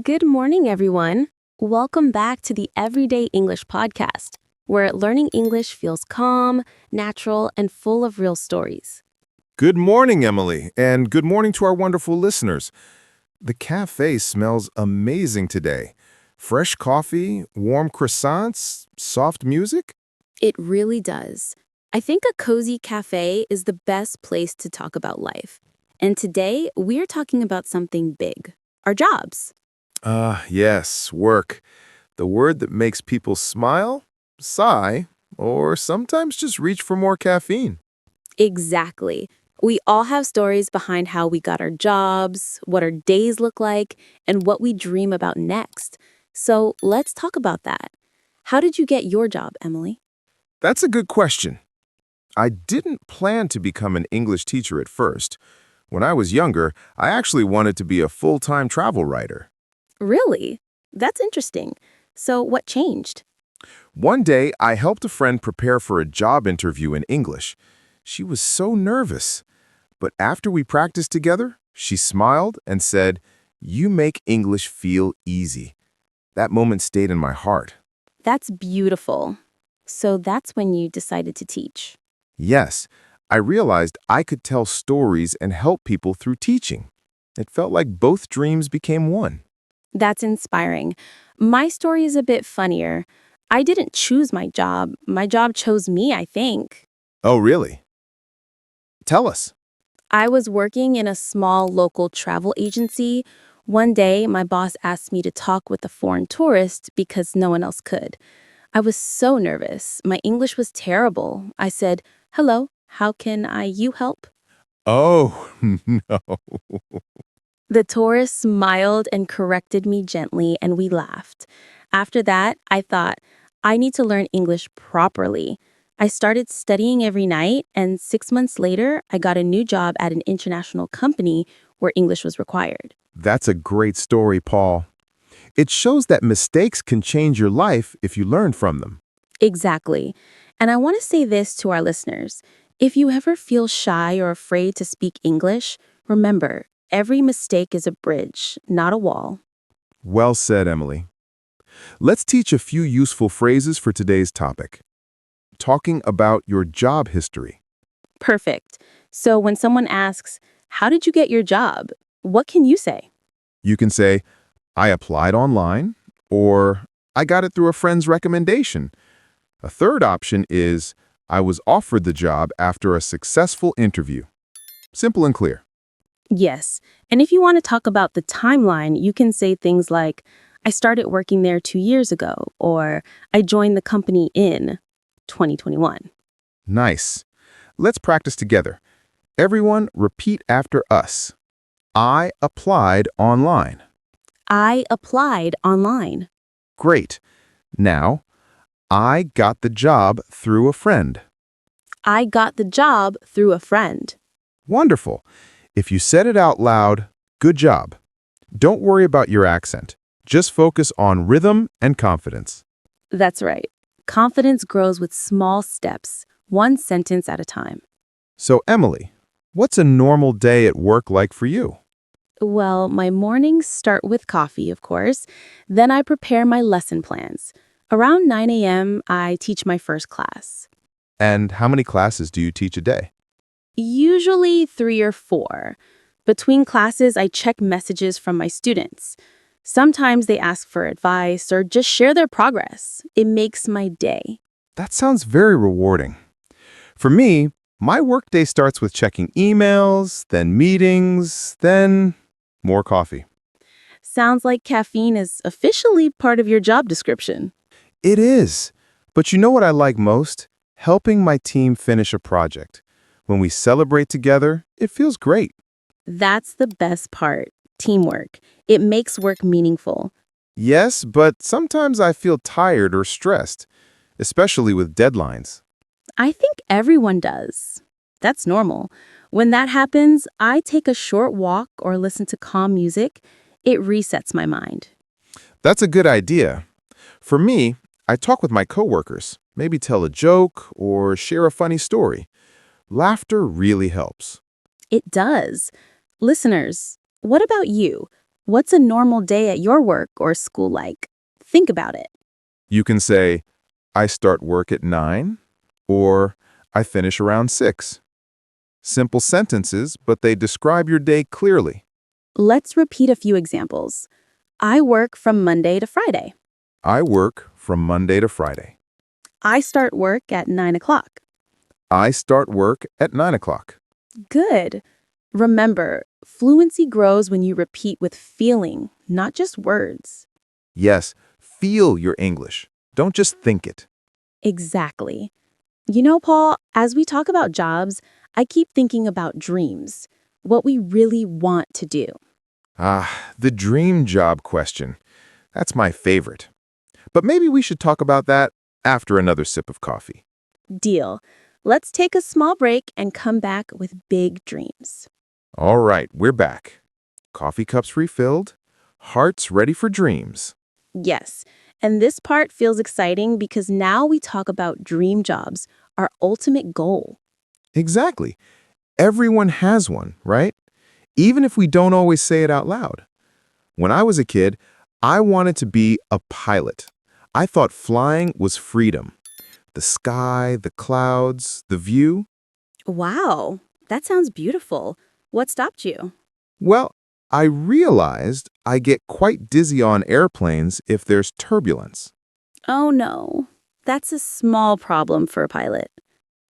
Good morning, everyone. Welcome back to the Everyday English podcast, where learning English feels calm, natural, and full of real stories. Good morning, Emily, and good morning to our wonderful listeners. The cafe smells amazing today. Fresh coffee, warm croissants, soft music? It really does. I think a cozy cafe is the best place to talk about life. And today, we're talking about something big, our jobs. Yes, work. The word that makes people smile, sigh, or sometimes just reach for more caffeine. Exactly. We all have stories behind how we got our jobs, what our days look like, and what we dream about next. So let's talk about that. How did you get your job, Emily? That's a good question. I didn't plan to become an English teacher at first. When I was younger, I actually wanted to be a full-time travel writer. Really? That's interesting. So what changed? One day, I helped a friend prepare for a job interview in English. She was so nervous. But after we practiced together, she smiled and said, "You make English feel easy." That moment stayed in my heart. That's beautiful. So that's when you decided to teach. Yes, I realized I could tell stories and help people through teaching. It felt like both dreams became one. That's inspiring. My story is a bit funnier. I didn't choose my job. My job chose me, I think. Oh, really? Tell us. I was working in a small local travel agency. One day, my boss asked me to talk with a foreign tourist because no one else could. I was so nervous. My English was terrible. I said, "Hello, how can you help?" Oh, no. The tourist smiled and corrected me gently, and we laughed. After that, I thought, I need to learn English properly. I started studying every night, and 6 months later, I got a new job at an international company where English was required. That's a great story, Paul. It shows that mistakes can change your life if you learn from them. Exactly. And I want to say this to our listeners. If you ever feel shy or afraid to speak English, remember, every mistake is a bridge, not a wall. Well said, Emily. Let's teach a few useful phrases for today's topic. Talking about your job history. Perfect. So when someone asks, "How did you get your job?" What can you say? You can say, "I applied online," or "I got it through a friend's recommendation." A third option is, "I was offered the job after a successful interview." Simple and clear. Yes. And if you want to talk about the timeline, you can say things like, "I started working there 2 years ago," or "I joined the company in 2021. Nice. Let's practice together. Everyone repeat after us. I applied online. I applied online. Great. Now, I got the job through a friend. I got the job through a friend. Wonderful. If you said it out loud, good job. Don't worry about your accent. Just focus on rhythm and confidence. That's right. Confidence grows with small steps, one sentence at a time. So, Emily, what's a normal day at work like for you? Well, my mornings start with coffee, of course. Then I prepare my lesson plans. Around 9 a.m., I teach my first class. And how many classes do you teach a day? Usually 3 or 4. Between classes, I check messages from my students. Sometimes they ask for advice or just share their progress. It makes my day. That sounds very rewarding. For me, my workday starts with checking emails, then meetings, then more coffee. Sounds like caffeine is officially part of your job description. It is. But you know what I like most? Helping my team finish a project. When we celebrate together, it feels great. That's the best part, teamwork. It makes work meaningful. Yes, but sometimes I feel tired or stressed, especially with deadlines. I think everyone does. That's normal. When that happens, I take a short walk or listen to calm music. It resets my mind. That's a good idea. For me, I talk with my coworkers, maybe tell a joke or share a funny story. Laughter really helps. It does. Listeners, what about you? What's a normal day at your work or school like? Think about it. You can say, I start work at 9, or I finish around 6. Simple sentences, but they describe your day clearly. Let's repeat a few examples. I work from Monday to Friday. I work from Monday to Friday. I start work at 9 o'clock. I start work at 9 o'clock. Good. Remember, fluency grows when you repeat with feeling, not just words. Yes, feel your English. Don't just think it. Exactly. You know, Paul, as we talk about jobs, I keep thinking about dreams, what we really want to do. The dream job question. That's my favorite. But maybe we should talk about that after another sip of coffee. Deal. Let's take a small break and come back with big dreams. All right, we're back. Coffee cups refilled, hearts ready for dreams. Yes, and this part feels exciting because now we talk about dream jobs, our ultimate goal. Exactly. Everyone has one, right? Even if we don't always say it out loud. When I was a kid, I wanted to be a pilot. I thought flying was freedom. The sky, the clouds, the view. Wow, that sounds beautiful. What stopped you? Well, I realized I get quite dizzy on airplanes if there's turbulence. Oh no, that's a small problem for a pilot.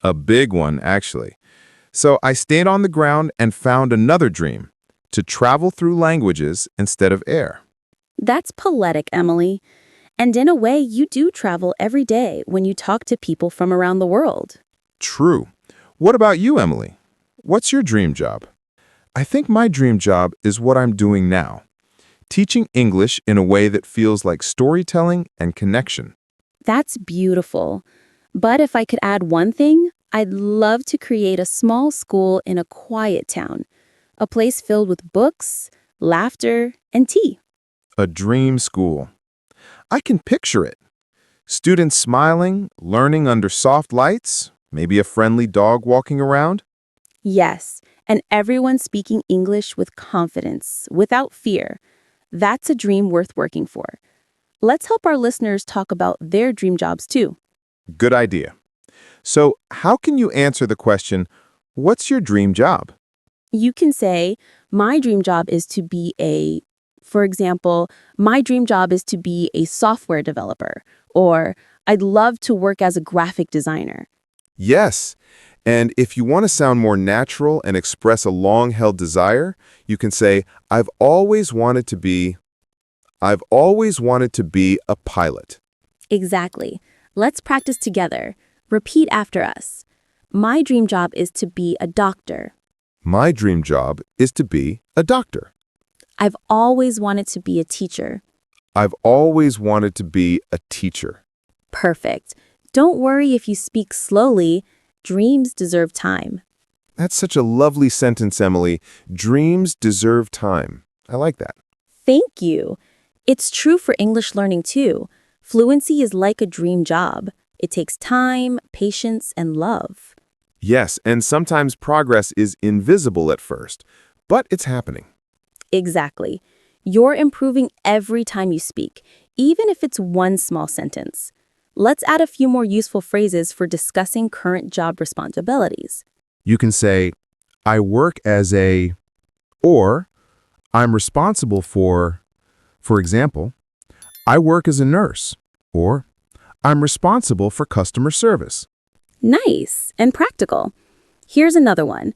A big one, actually. So I stayed on the ground and found another dream, to travel through languages instead of air. That's poetic, Emily. And in a way, you do travel every day when you talk to people from around the world. True. What about you, Emily? What's your dream job? I think my dream job is what I'm doing now, teaching English in a way that feels like storytelling and connection. That's beautiful. But if I could add one thing, I'd love to create a small school in a quiet town, a place filled with books, laughter, and tea. A dream school. I can picture it. Students smiling, learning under soft lights, maybe a friendly dog walking around. Yes, and everyone speaking English with confidence, without fear. That's a dream worth working for. Let's help our listeners talk about their dream jobs too. Good idea. So, how can you answer the question, what's your dream job? You can say, my dream job is to be for example, my dream job is to be a software developer, or I'd love to work as a graphic designer. Yes. And if you want to sound more natural and express a long-held desire, you can say, I've always wanted to be a pilot. Exactly. Let's practice together. Repeat after us. My dream job is to be a doctor. My dream job is to be a doctor. I've always wanted to be a teacher. I've always wanted to be a teacher. Perfect. Don't worry if you speak slowly. Dreams deserve time. That's such a lovely sentence, Emily. Dreams deserve time. I like that. Thank you. It's true for English learning too. Fluency is like a dream job. It takes time, patience, and love. Yes, and sometimes progress is invisible at first, but it's happening. Exactly. You're improving every time you speak, even if it's one small sentence. Let's add a few more useful phrases for discussing current job responsibilities. You can say, I work as a, or I'm responsible for example, I work as a nurse, or I'm responsible for customer service. Nice and practical. Here's another one.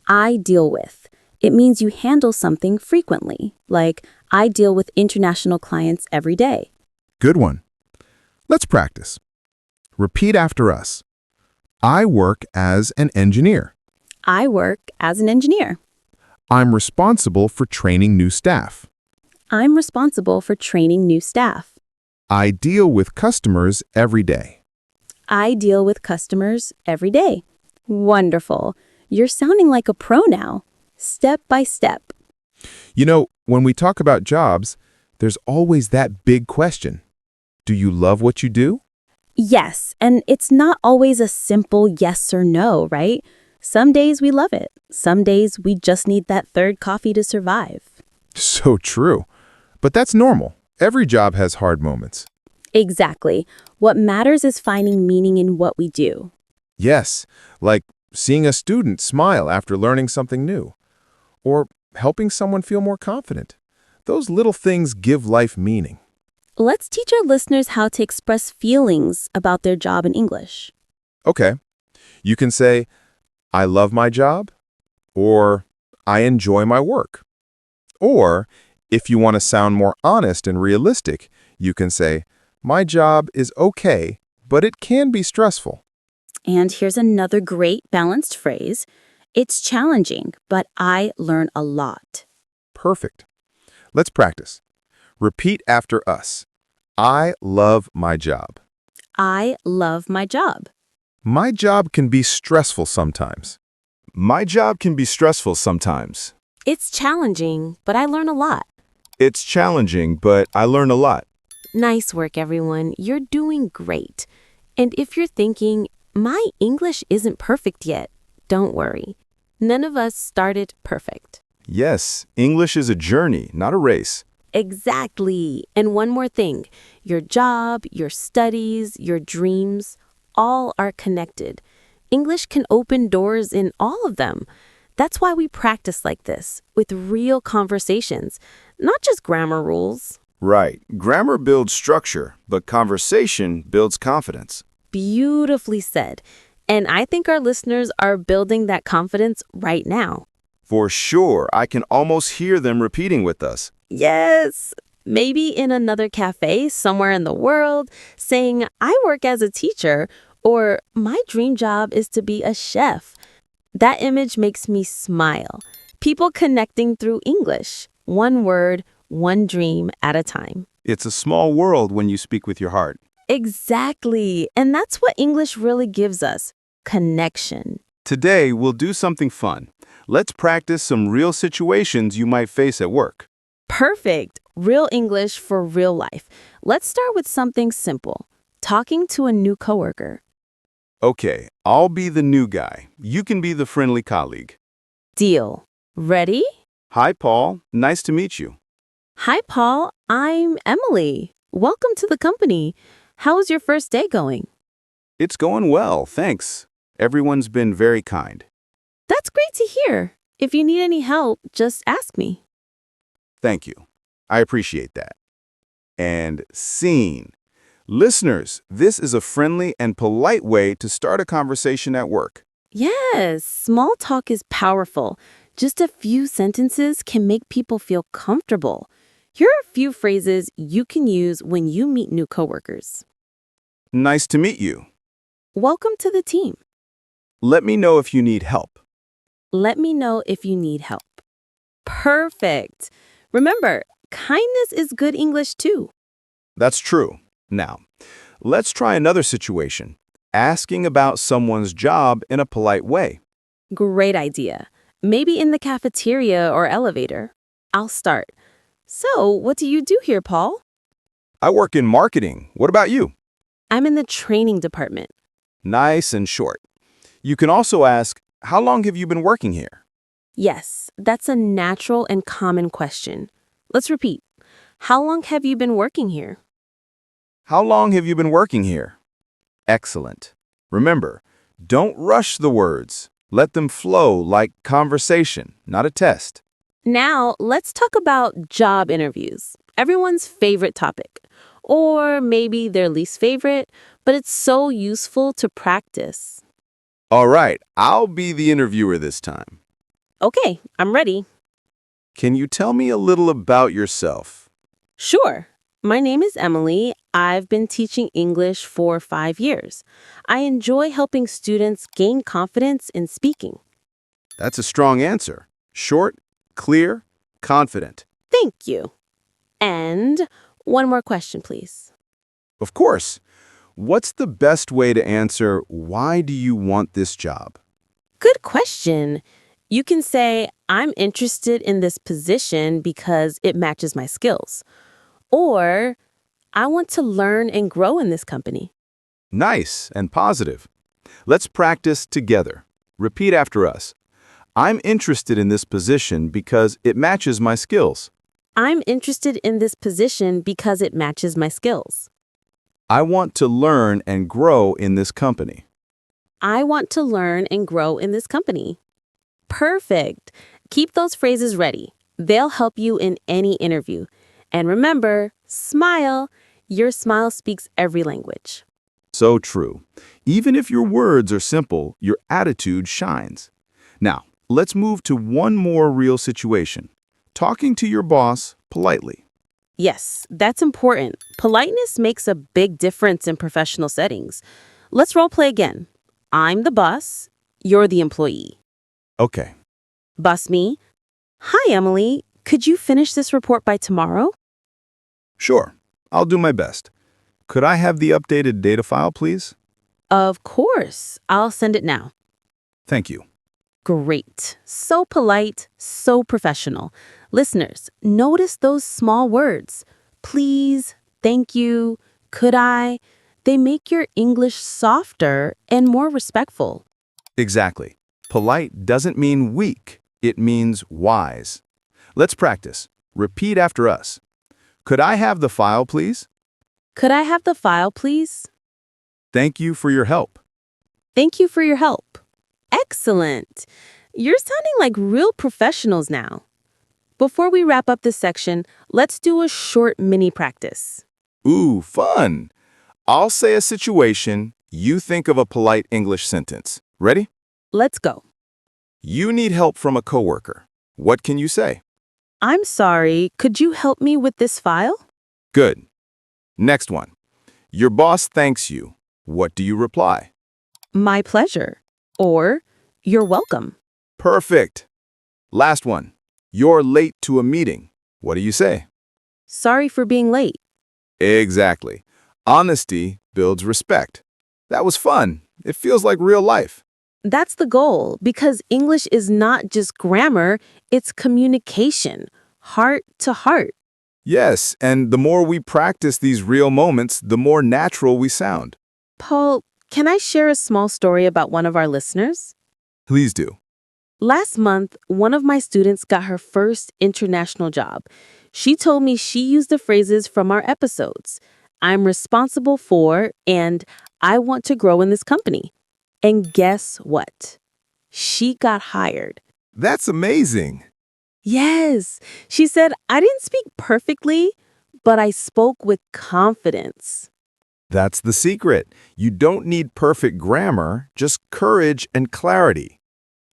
I deal with. It means you handle something frequently, like I deal with international clients every day. Good one. Let's practice. Repeat after us. I work as an engineer. I work as an engineer. I'm responsible for training new staff. I'm responsible for training new staff. I deal with customers every day. I deal with customers every day. Wonderful. You're sounding like a pro now. Step by step. You know, when we talk about jobs, there's always that big question. Do you love what you do? Yes, and it's not always a simple yes or no, right? Some days we love it. Some days we just need that third coffee to survive. So true. But that's normal. Every job has hard moments. Exactly. What matters is finding meaning in what we do. Yes, like seeing a student smile after learning something new, or helping someone feel more confident. Those little things give life meaning. Let's teach our listeners how to express feelings about their job in English. Okay, you can say, I love my job, or I enjoy my work. Or, if you want to sound more honest and realistic, you can say, my job is okay, but it can be stressful. And here's another great balanced phrase. It's challenging, but I learn a lot. Perfect. Let's practice. Repeat after us. I love my job. I love my job. My job can be stressful sometimes. My job can be stressful sometimes. It's challenging, but I learn a lot. It's challenging, but I learn a lot. Nice work, everyone. You're doing great. And if you're thinking, my English isn't perfect yet, don't worry. None of us started perfect. Yes, English is a journey, not a race. Exactly. And one more thing. Your job, your studies, your dreams, all are connected. English can open doors in all of them. That's why we practice like this, with real conversations, not just grammar rules. Right. Grammar builds structure, but conversation builds confidence. Beautifully said. And I think our listeners are building that confidence right now. For sure, I can almost hear them repeating with us. Yes. Maybe in another cafe somewhere in the world, saying, I work as a teacher, or my dream job is to be a chef. That image makes me smile. People connecting through English, one word, one dream at a time. It's a small world when you speak with your heart. Exactly. And that's what English really gives us, connection. Today, we'll do something fun. Let's practice some real situations you might face at work. Perfect. Real English for real life. Let's start with something simple. Talking to a new coworker. Okay, I'll be the new guy. You can be the friendly colleague. Deal. Ready? Hi, Paul. Nice to meet you. Hi, Paul. I'm Emily. Welcome to the company. How's your first day going? It's going well, thanks. Everyone's been very kind. That's great to hear. If you need any help, just ask me. Thank you. I appreciate that. And scene. Listeners, this is a friendly and polite way to start a conversation at work. Yes, small talk is powerful. Just a few sentences can make people feel comfortable. Here are a few phrases you can use when you meet new coworkers. Nice to meet you. Welcome to the team. Let me know if you need help. Let me know if you need help. Perfect. Remember, kindness is good English too. That's true. Now, let's try another situation. Asking about someone's job in a polite way. Great idea. Maybe in the cafeteria or elevator. I'll start. So, what do you do here, Paul? I work in marketing. What about you? I'm in the training department. Nice and short. You can also ask, how long have you been working here? Yes, that's a natural and common question. Let's repeat. How long have you been working here? How long have you been working here? Excellent. Remember, don't rush the words. Let them flow like conversation, not a test. Now, let's talk about job interviews. Everyone's favorite topic. Or maybe their least favorite, but it's so useful to practice. All right, I'll be the interviewer this time. Okay, I'm ready. Can you tell me a little about yourself? Sure. My name is Emily. I've been teaching English for 5 years. I enjoy helping students gain confidence in speaking. That's a strong answer. Short, clear, confident. Thank you. And one more question, please. Of course. What's the best way to answer, why do you want this job? Good question. You can say, I'm interested in this position because it matches my skills. Or, I want to learn and grow in this company. Nice and positive. Let's practice together. Repeat after us. I'm interested in this position because it matches my skills. I'm interested in this position because it matches my skills. I want to learn and grow in this company. I want to learn and grow in this company. Perfect. Keep those phrases ready. They'll help you in any interview. And remember, smile. Your smile speaks every language. So true. Even if your words are simple, your attitude shines. Now, let's move to one more real situation. Talking to your boss politely. Yes, that's important. Politeness makes a big difference in professional settings. Let's role play again. I'm the boss. You're the employee. Okay. Boss me. Hi, Emily. Could you finish this report by tomorrow? Sure. I'll do my best. Could I have the updated data file, please? Of course. I'll send it now. Thank you. Great. So polite, so professional. Listeners, notice those small words. Please, thank you, could I? They make your English softer and more respectful. Exactly. Polite doesn't mean weak. It means wise. Let's practice. Repeat after us. Could I have the file, please? Could I have the file, please? Thank you for your help. Thank you for your help. Excellent. You're sounding like real professionals now. Before we wrap up this section, let's do a short mini practice. Ooh, fun. I'll say a situation. You think of a polite English sentence. Ready? Let's go. You need help from a coworker. What can you say? I'm sorry, could you help me with this file? Good. Next one. Your boss thanks you. What do you reply? My pleasure. Or, you're welcome. Perfect. Last one. You're late to a meeting. What do you say? Sorry for being late. Exactly. Honesty builds respect. That was fun. It feels like real life. That's the goal, because English is not just grammar, it's communication, heart to heart. Yes, and the more we practice these real moments, the more natural we sound. Paul, can I share a small story about one of our listeners? Please do. Last month, one of my students got her first international job. She told me she used the phrases from our episodes. I'm responsible for, and I want to grow in this company. And guess what? She got hired. That's amazing. Yes, she said, I didn't speak perfectly, but I spoke with confidence. That's the secret. You don't need perfect grammar, just courage and clarity.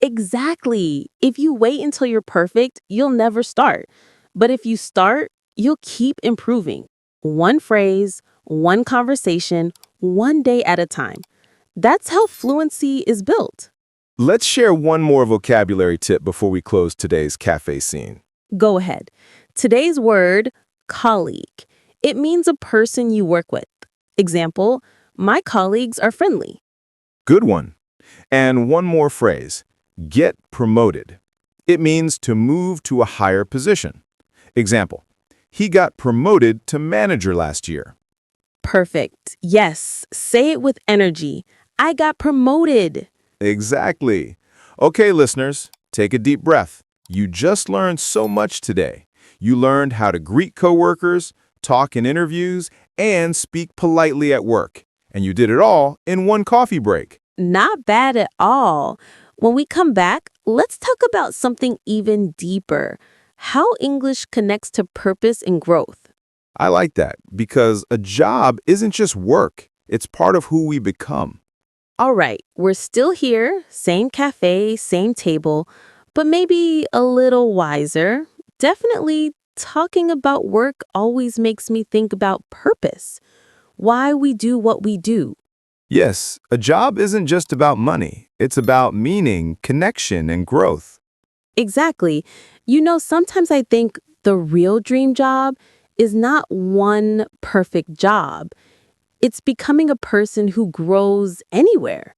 Exactly. If you wait until you're perfect, you'll never start. But if you start, you'll keep improving. One phrase, one conversation, one day at a time. That's how fluency is built. Let's share one more vocabulary tip before we close today's cafe scene. Go ahead. Today's word, colleague. It means a person you work with. Example, my colleagues are friendly. Good one. And one more phrase, get promoted. It means to move to a higher position. Example, he got promoted to manager last year. Perfect. Yes, say it with energy. I got promoted. Exactly. Okay, listeners, take a deep breath. You just learned so much today. You learned how to greet coworkers, talk in interviews, and speak politely at work. And you did it all in one coffee break. Not bad at all. When we come back, let's talk about something even deeper. How English connects to purpose and growth. I like that because a job isn't just work. It's part of who we become. All right, we're still here, same cafe, same table, but maybe a little wiser. Definitely, talking about work always makes me think about purpose, why we do what we do. Yes, a job isn't just about money. It's about meaning, connection, and growth. Exactly. You know, sometimes I think the real dream job is not one perfect job. It's becoming a person who grows anywhere.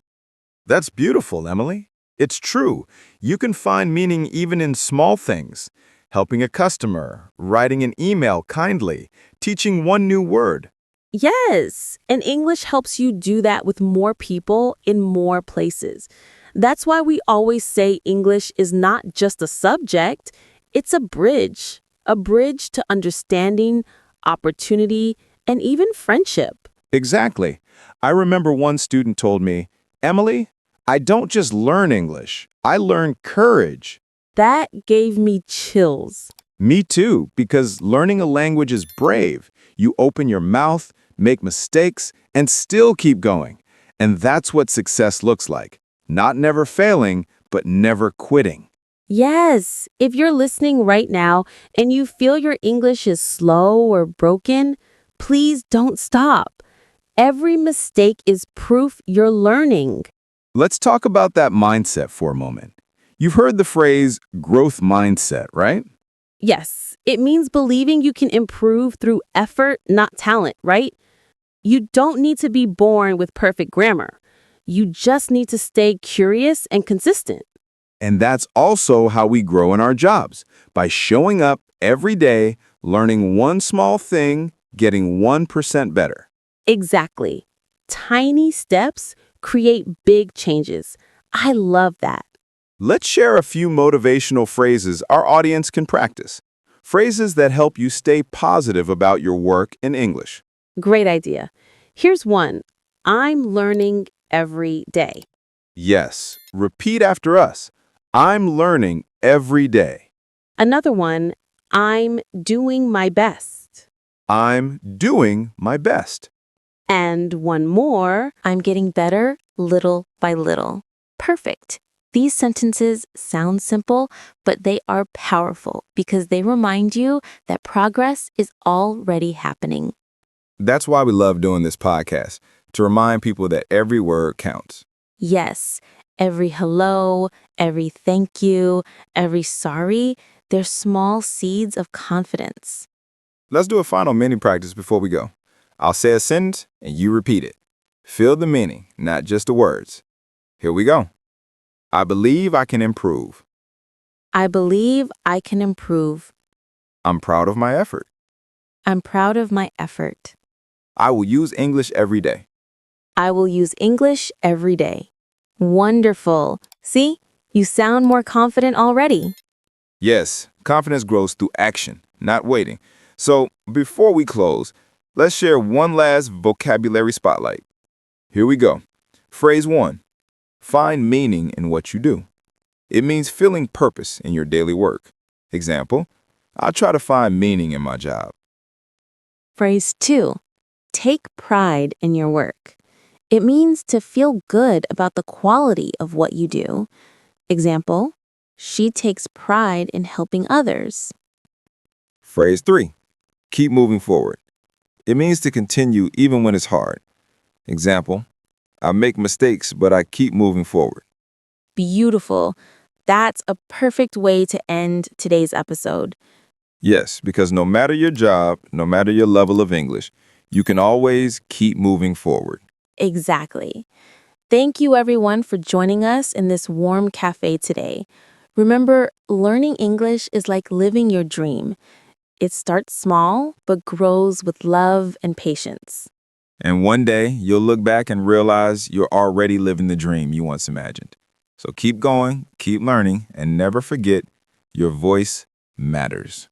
That's beautiful, Emily. It's true. You can find meaning even in small things. Helping a customer, writing an email kindly, teaching one new word. Yes, and English helps you do that with more people in more places. That's why we always say English is not just a subject, it's a bridge. a bridge to understanding, opportunity, and even friendship. Exactly. I remember one student told me, Emily, I don't just learn English, I learn courage. That gave me chills. Me too, because learning a language is brave. You open your mouth, make mistakes, and still keep going. And that's what success looks like. Not never failing, but never quitting. Yes, if you're listening right now and you feel your English is slow or broken, please don't stop. Every mistake is proof you're learning. Let's talk about that mindset for a moment. You've heard the phrase growth mindset, right? Yes, it means believing you can improve through effort, not talent, right? You don't need to be born with perfect grammar. You just need to stay curious and consistent. And that's also how we grow in our jobs, by showing up every day, learning one small thing, getting 1% better. Exactly. Tiny steps create big changes. I love that. Let's share a few motivational phrases our audience can practice. Phrases that help you stay positive about your work in English. Great idea. Here's one. I'm learning every day. Yes, repeat after us. I'm learning every day. Another one. I'm doing my best. I'm doing my best. And one more. I'm getting better little by little. Perfect. These sentences sound simple, but they are powerful because they remind you that progress is already happening. That's why we love doing this podcast, to remind people that every word counts. Yes, every hello, every thank you, every sorry, they're small seeds of confidence. Let's do a final mini practice before we go. I'll say a sentence and you repeat it. Feel the meaning, not just the words. Here we go. I believe I can improve. I believe I can improve. I'm proud of my effort. I'm proud of my effort. I will use English every day. I will use English every day. Wonderful. See, you sound more confident already. Yes, confidence grows through action, not waiting. So, before we close, let's share one last vocabulary spotlight. Here we go. Phrase 1. Find meaning in what you do. It means feeling purpose in your daily work. Example, I try to find meaning in my job. Phrase 2. Take pride in your work. It means to feel good about the quality of what you do. Example, she takes pride in helping others. Phrase 3. Keep moving forward. It means to continue even when it's hard. Example, I make mistakes, but I keep moving forward. Beautiful. That's a perfect way to end today's episode. Yes, because no matter your job, no matter your level of English, you can always keep moving forward. Exactly. Thank you, everyone, for joining us in this warm cafe today. Remember, learning English is like living your dream. It starts small, but grows with love and patience. And one day, you'll look back and realize you're already living the dream you once imagined. So keep going, keep learning, and never forget, your voice matters.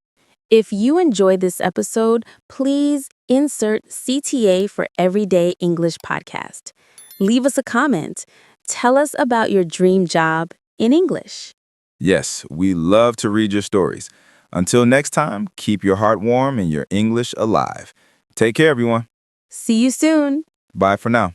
If you enjoyed this episode, please insert CTA for Everyday English Podcast. Leave us a comment. Tell us about your dream job in English. Yes, we love to read your stories. Until next time, keep your heart warm and your English alive. Take care, everyone. See you soon. Bye for now.